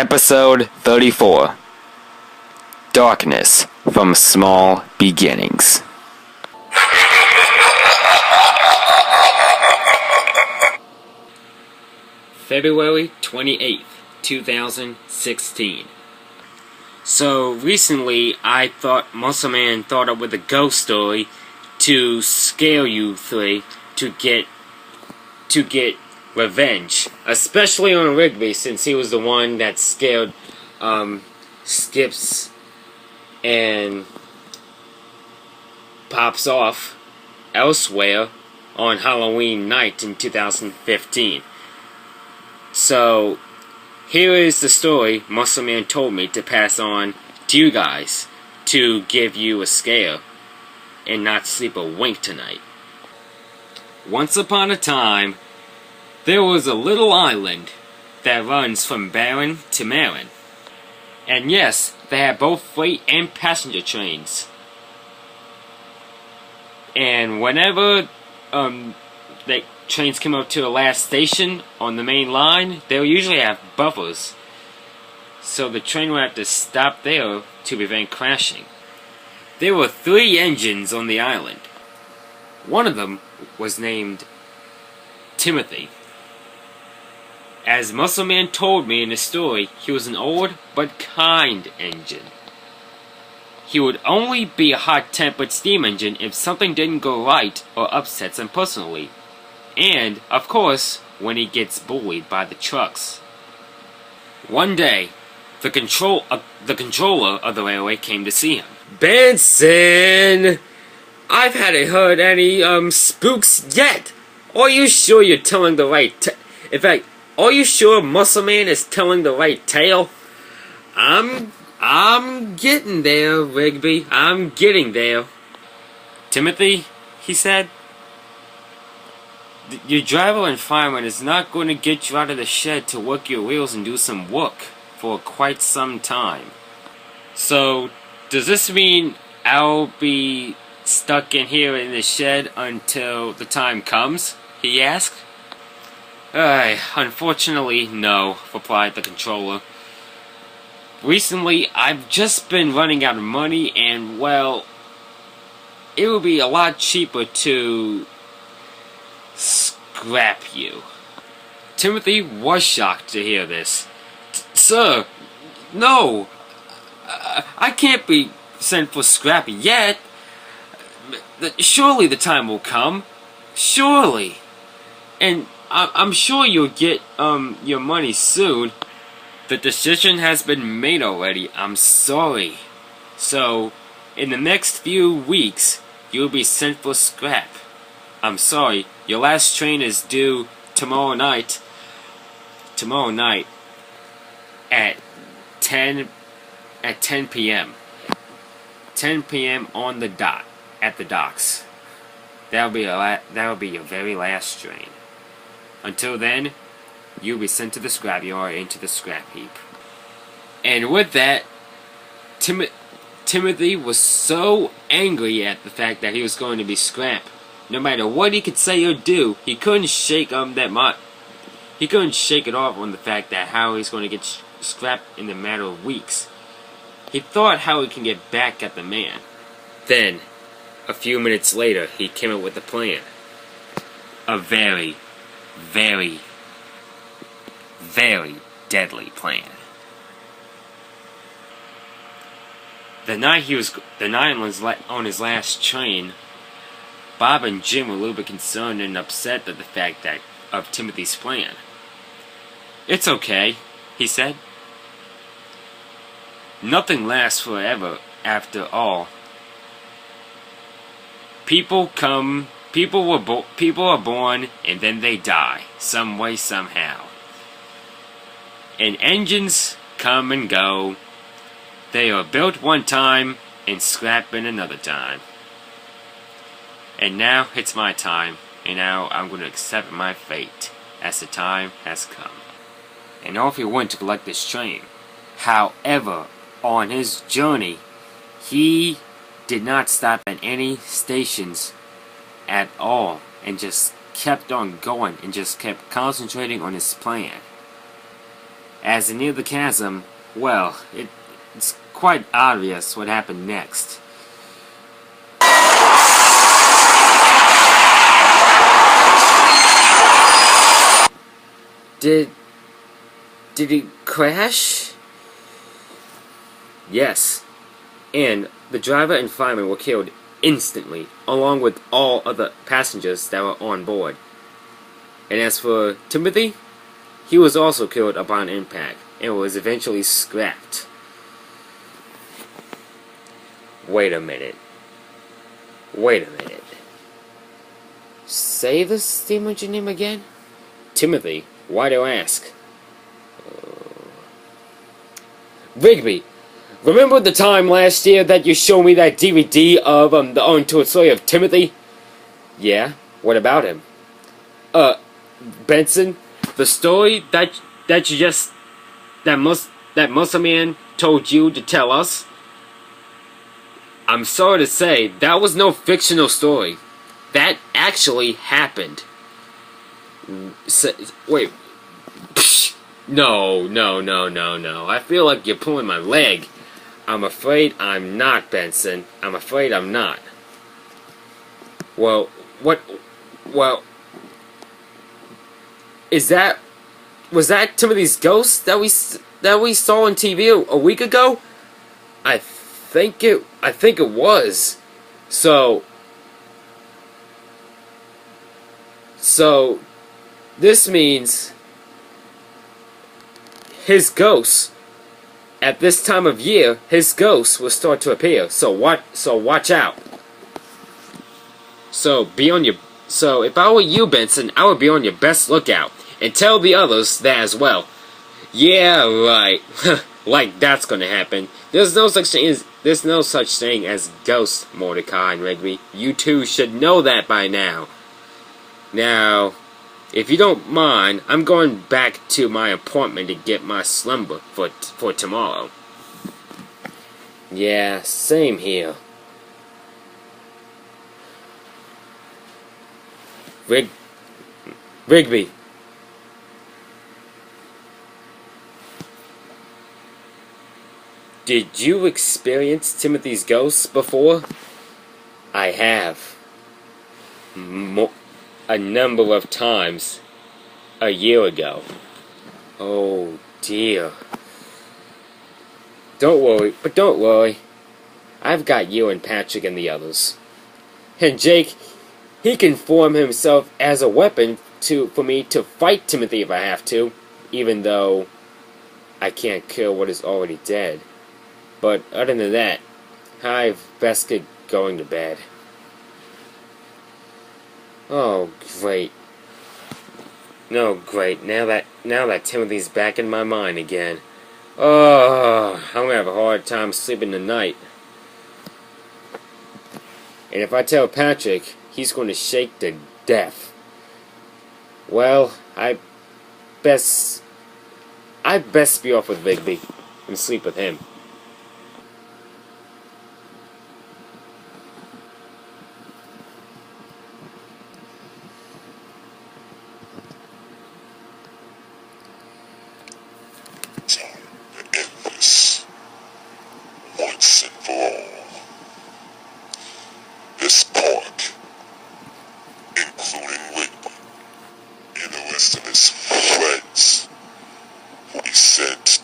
Episode 34 Darkness from Small Beginnings. February 28th, 2016. So recently I thought Muscle Man thought up with a ghost story to scare you three to get revenge, especially on Rigby, since he was the one that scared Skips and Pops off elsewhere on Halloween night in 2015. So here is the story Muscle Man told me to pass on to you guys to give you a scare and not sleep a wink tonight. Once upon a time, there was a little island that runs from Baron to Marin. And yes, they have both freight and passenger trains. And whenever the trains come up to the last station on the main line, they'll usually have buffers. So the train will have to stop there to prevent crashing. There were 3 engines on the island. One of them was named Timothy. As Muscle Man told me in his story, he was an old but kind engine. He would only be a hot-tempered steam engine if something didn't go right or upsets him personally. And, of course, when he gets bullied by the trucks. One day, the controller of the railway came to see him. "Benson! I've hadn't heard any, spooks yet! Are you sure you're telling the right in fact, are you sure Muscle Man is telling the right tale?" I'm getting there, Rigby. I'm getting there." "Timothy," he said, "your driver and fireman is not going to get you out of the shed to work your wheels and do some work for quite some time. So, does this mean I'll be stuck in here in the shed until the time comes?" he asked. "Unfortunately, no," replied the controller. "Recently, I've just been running out of money, and, well, it would be a lot cheaper to scrap you." Timothy was shocked to hear this. "Sir, no, I can't be sent for scrap yet. Surely the time will come. Surely. And I'm sure you'll get your money soon. The decision has been made already. I'm sorry. So, in the next few weeks, you'll be sent for scrap. I'm sorry. Your last train is due tomorrow night. Tomorrow night at 10 p.m. 10 p.m. on the dot at the docks. That'll be your very last train. Until then, you'll be sent to the scrapyard into the scrap heap." And with that, Timothy was so angry at the fact that he was going to be scrapped. No matter what he could say or do, he couldn't shake He couldn't shake it off on the fact that how he's going to get scrapped in a matter of weeks. He thought how he can get back at the man. Then, a few minutes later, he came up with a plan. A very, very, very deadly plan. The night on his last train, Bob and Jim were a little bit concerned and upset at the fact of Timothy's plan. "It's okay," he said. "Nothing lasts forever after all. People are born and then they die, some way, somehow. And engines come and go. They are built one time and scrapped another time. And now it's my time, and now I'm going to accept my fate as the time has come." And off he went to collect his train. However, on his journey, he did not stop at any stations at all, and just kept on going and just kept concentrating on his plan. As they near the chasm, well, it's quite obvious what happened next. Did he crash? Yes. And the driver and fireman were killed instantly, along with all other passengers that were on board. And as for Timothy, he was also killed upon impact, and was eventually scrapped. Wait a minute. Say the steam engine name again? Timothy, why do you ask? Rigby, remember the time last year that you showed me that DVD of the Untold Story of Timothy? Yeah, what about him? Benson, the story that Muscle Man told you to tell us? I'm sorry to say, that was no fictional story. That actually happened. Wait. No. I feel like you're pulling my leg. I'm afraid I'm not, Benson. I'm afraid I'm not. Well, was that Timothy's ghost that we saw on TV a week ago? I think it was. So this means his ghost, at this time of year, his ghost will start to appear. So watch out. So if I were you, Benson, I would be on your best lookout. And tell the others that as well. Yeah, right. Like that's gonna happen. There's no such thing as ghosts, Mordecai and Rigby. You two should know that by now. Now, if you don't mind, I'm going back to my appointment to get my slumber for tomorrow. Yeah, same here. Rigby. Did you experience Timothy's ghost before? I have. A number of times. A year ago. Oh dear. Don't worry. I've got you and Patrick and the others. And Jake, he can form himself as a weapon for me to fight Timothy if I have to, even though I can't kill what is already dead. But other than that, I've best get going to bed. Oh, great. No, great. Now that Timothy's back in my mind again. Oh, I'm gonna have a hard time sleeping tonight. And if I tell Patrick, he's going to shake to death. Well, I best be off with Rigby and sleep with him. Once and for all. This park, including Rigby and the rest of his friends, will be sent